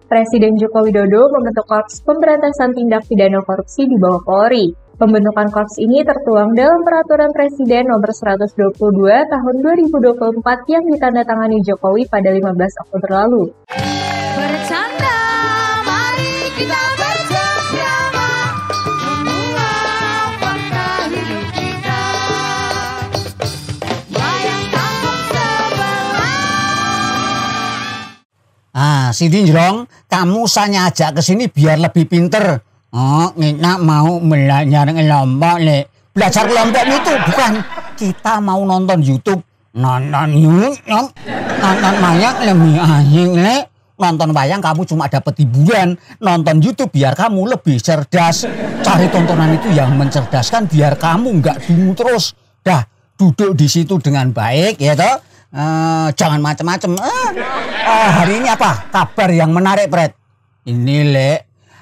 Presiden Joko Widodo membentuk Korps Pemberantasan Tindak Pidana Korupsi di bawah Polri. Pembentukan Korps ini tertuang dalam Peraturan Presiden Nomor 122 Tahun 2024 yang ditandatangani Jokowi pada 15 Oktober lalu. Bercanda, mari kita bersama membuat fakta hidup kita. Bayang kampung sebelah. Sini Jrong, kamu saya ajak ke sini biar lebih pinter. Oh, Nina mau belajar kelompok, Le. Belajar kelompok itu bukan. Kita mau nonton YouTube. Nonton wayang lebih asik, Le. Nonton wayang kamu cuma dapat hiburan. Nonton YouTube biar kamu lebih cerdas. Cari tontonan itu yang mencerdaskan biar kamu nggak bingung terus. Dah, duduk di situ dengan baik, ya toh. Jangan macem-macem. Hari ini apa? Kabar yang menarik, Pret. Ini, Le.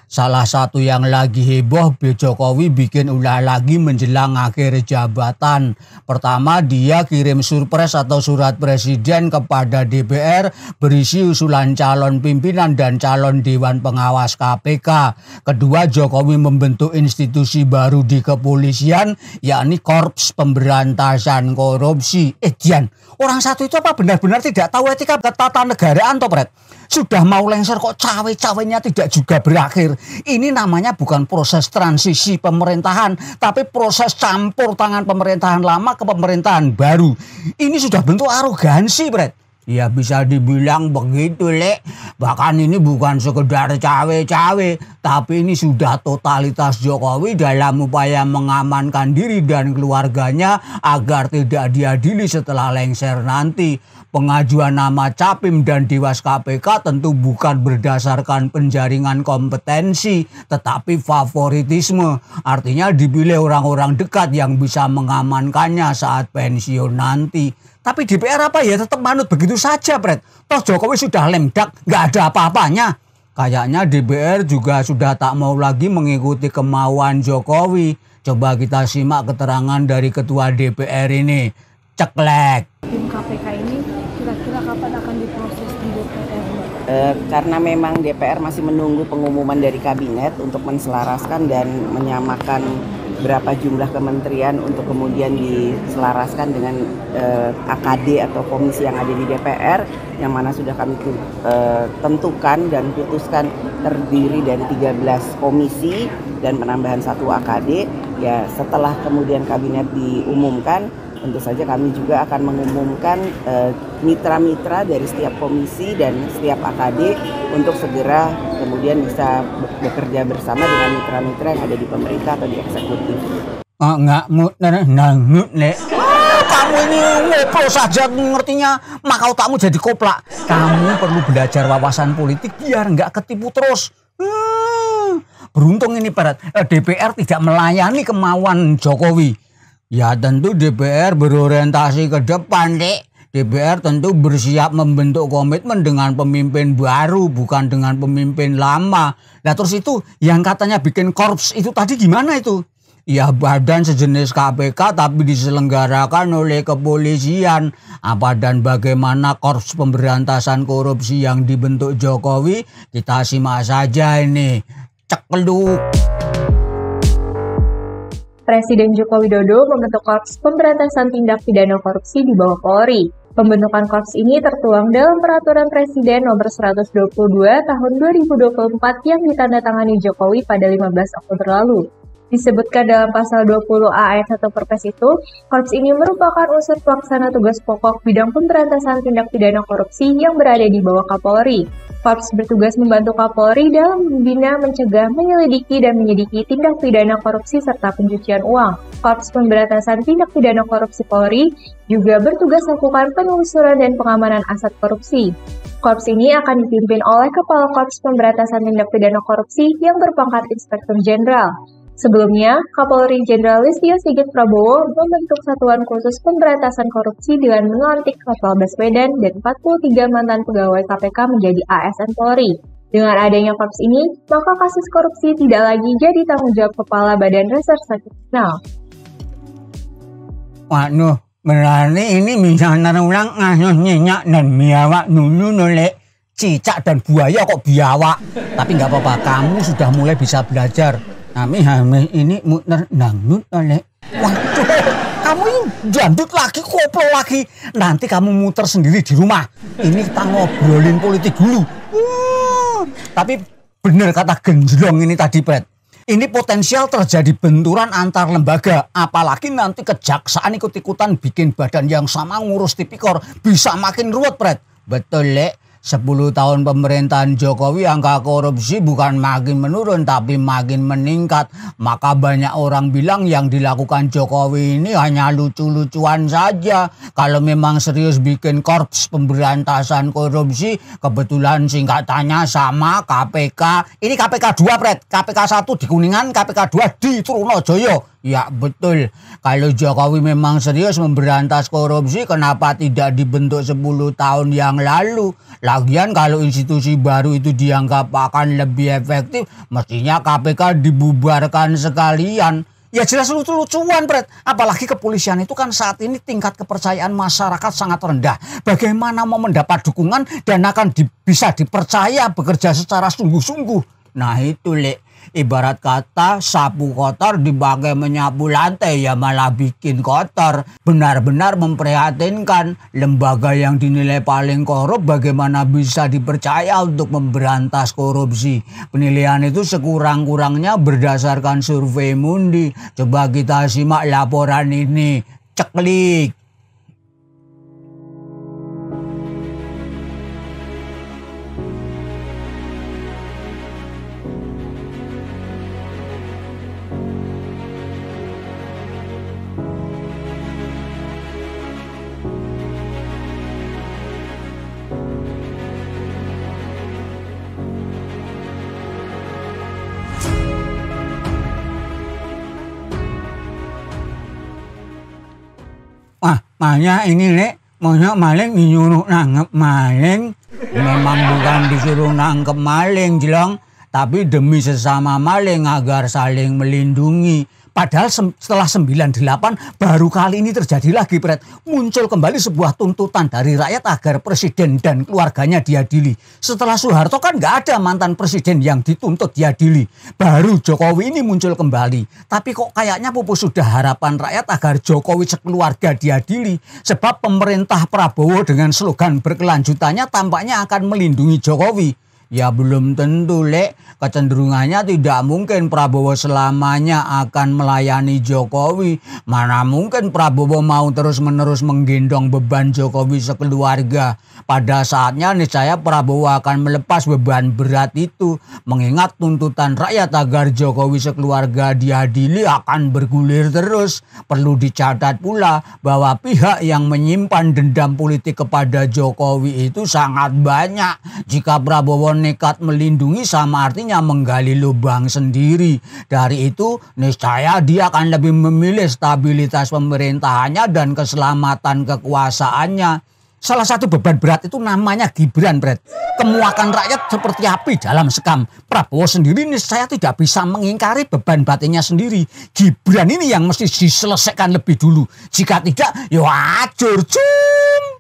Salah satu yang lagi heboh, Jokowi bikin ulah lagi menjelang akhir jabatan. Pertama, dia kirim surpres atau surat presiden kepada DPR berisi usulan calon pimpinan dan calon Dewan Pengawas KPK. Kedua, Jokowi membentuk institusi baru di kepolisian, yakni Korps Pemberantasan Korupsi. Dian, orang satu itu apa benar-benar tidak tahu etika ketatanegaraan, toh, Pret? Sudah mau lengser kok cawe-cawenya tidak juga berakhir. Ini namanya bukan proses transisi pemerintahan, tapi proses campur tangan pemerintahan lama ke pemerintahan baru. Ini sudah bentuk arogansi, Bret. Ya bisa dibilang begitu, Le. Bahkan ini bukan sekedar cawe-cawe, tapi ini sudah totalitas Jokowi dalam upaya mengamankan diri dan keluarganya agar tidak diadili setelah lengser nanti. Pengajuan nama Capim dan Dewas KPK tentu bukan berdasarkan penjaringan kompetensi, tetapi favoritisme. Artinya dipilih orang-orang dekat yang bisa mengamankannya saat pensiun nanti. Tapi DPR apa ya tetap manut begitu saja, Bret. Toh Jokowi sudah lemdak, nggak ada apa-apanya. Kayaknya DPR juga sudah tak mau lagi mengikuti kemauan Jokowi. Coba kita simak keterangan dari Ketua DPR ini. Ceklek. Tim KPK ini kira-kira kapan akan diproses di DPR? Karena memang DPR masih menunggu pengumuman dari kabinet untuk menselaraskan dan menyamakan berapa jumlah kementerian untuk kemudian diselaraskan dengan AKD atau komisi yang ada di DPR, yang mana sudah kami tentukan dan putuskan terdiri dari 13 komisi dan penambahan 1 AKD. Ya, setelah kemudian kabinet diumumkan, tentu saja kami juga akan mengumumkan mitra-mitra dari setiap komisi dan setiap AKD untuk segera kemudian bisa bekerja bersama dengan mitra-mitra yang ada di pemerintah atau di eksekutif. Kamu ini ngobrol saja ngertinya, maka otakmu jadi koplak. Kamu perlu belajar wawasan politik biar nggak ketipu terus. Beruntung ini DPR tidak melayani kemauan Jokowi. Ya tentu DPR berorientasi ke depan, Dek. DPR tentu bersiap membentuk komitmen dengan pemimpin baru, bukan dengan pemimpin lama. Nah terus itu yang katanya bikin korps itu tadi gimana itu? Ya badan sejenis KPK tapi diselenggarakan oleh kepolisian. Apa dan bagaimana Korps Pemberantasan Korupsi yang dibentuk Jokowi? Kita simak saja ini. Cekluk. Presiden Joko Widodo membentuk Korps Pemberantasan Tindak Pidana Korupsi di bawah Polri. Pembentukan Korps ini tertuang dalam Peraturan Presiden Nomor 122 Tahun 2024 yang ditandatangani Jokowi pada 15 Oktober lalu. Disebutkan dalam pasal 20A ayat 1 Perpres itu, Korps ini merupakan unsur pelaksana tugas pokok bidang pemberantasan tindak pidana korupsi yang berada di bawah Kapolri. Korps bertugas membantu Kapolri dalam membina, mencegah, menyelidiki, dan menyidiki tindak pidana korupsi serta pencucian uang. Korps Pemberantasan Tindak Pidana Korupsi Polri juga bertugas melakukan penelusuran dan pengamanan aset korupsi. Korps ini akan dipimpin oleh Kepala Korps Pemberantasan Tindak Pidana Korupsi yang berpangkat Inspektur Jenderal. Sebelumnya, Kapolri Jenderal Listio Sigit Prabowo membentuk Satuan Khusus Pemberantasan Korupsi dengan melantik Novel Baswedan dan 43 mantan pegawai KPK menjadi ASN Polri. Dengan adanya korps ini, maka kasus korupsi tidak lagi jadi tanggung jawab Kepala Badan Reserse Kriminal. Berarti ini misalnya ulang ngasuh nyenyak dan biawak dulu nolek. cicak dan buaya kok biawak. Tapi nggak apa-apa, kamu sudah mulai bisa belajar. Kami ini muter dangdut oleh. Waduh, kamu ini dangdut lagi, koplo lagi. Nanti kamu muter sendiri di rumah. Ini kita ngobrolin politik dulu. Tapi bener kata Genjlong ini tadi, Pret. Ini potensial terjadi benturan antar lembaga. Apalagi nanti kejaksaan ikut-ikutan bikin badan yang sama ngurus tipikor. Bisa makin ruwet, Pret. Betul, Lek. 10 tahun pemerintahan Jokowi angka korupsi bukan makin menurun tapi makin meningkat. Maka banyak orang bilang yang dilakukan Jokowi ini hanya lucu-lucuan saja. Kalau memang serius bikin korps pemberantasan korupsi, kebetulan singkatannya sama KPK. Ini KPK 2, Pret. KPK 1 di Kuningan, KPK 2 di Trunojoyo. Ya betul, kalau Jokowi memang serius memberantas korupsi, kenapa tidak dibentuk 10 tahun yang lalu? Lagian kalau institusi baru itu dianggap akan lebih efektif, mestinya KPK dibubarkan sekalian. Ya jelas lucu-lucuan, Pret. Apalagi kepolisian itu kan saat ini tingkat kepercayaan masyarakat sangat rendah. Bagaimana mau mendapat dukungan dan akan bisa dipercaya bekerja secara sungguh-sungguh? Nah itu, Lek. Ibarat kata sapu kotor dipakai menyapu lantai ya malah bikin kotor. Benar-benar memprihatinkan. Lembaga yang dinilai paling korup bagaimana bisa dipercaya untuk memberantas korupsi. Penilaian itu sekurang-kurangnya berdasarkan survei Mundi. Coba kita simak laporan ini. Ceklik. Makanya ini, Lek, monyok maling nyuruh nangkep maling. Memang bukan disuruh nangkep maling, Jlong, tapi demi sesama maling agar saling melindungi. Padahal setelah 98 baru kali ini terjadi lagi, Pret. Muncul kembali sebuah tuntutan dari rakyat agar presiden dan keluarganya diadili. Setelah Soeharto kan nggak ada mantan presiden yang dituntut diadili. Baru Jokowi ini muncul kembali. Tapi kok kayaknya pupus sudah harapan rakyat agar Jokowi sekeluarga diadili. Sebab pemerintah Prabowo dengan slogan berkelanjutannya tampaknya akan melindungi Jokowi. Ya belum tentu, Lek. Kecenderungannya tidak mungkin Prabowo selamanya akan melayani Jokowi. Mana mungkin Prabowo mau terus-menerus menggendong beban Jokowi sekeluarga. Pada saatnya niscaya Prabowo akan melepas beban berat itu. Mengingat tuntutan rakyat agar Jokowi sekeluarga diadili akan bergulir terus. Perlu dicatat pula bahwa pihak yang menyimpan dendam politik kepada Jokowi itu sangat banyak. Jika Prabowo nekat melindungi sama artinya menggali lubang sendiri. Dari itu niscaya dia akan lebih memilih stabilitas pemerintahannya dan keselamatan kekuasaannya. Salah satu beban berat itu namanya Gibran, Bret. Kemuakan rakyat seperti api dalam sekam. Prabowo sendiri niscaya tidak bisa mengingkari beban batinnya sendiri. Gibran ini yang mesti diselesaikan lebih dulu. Jika tidak, ya acur cum.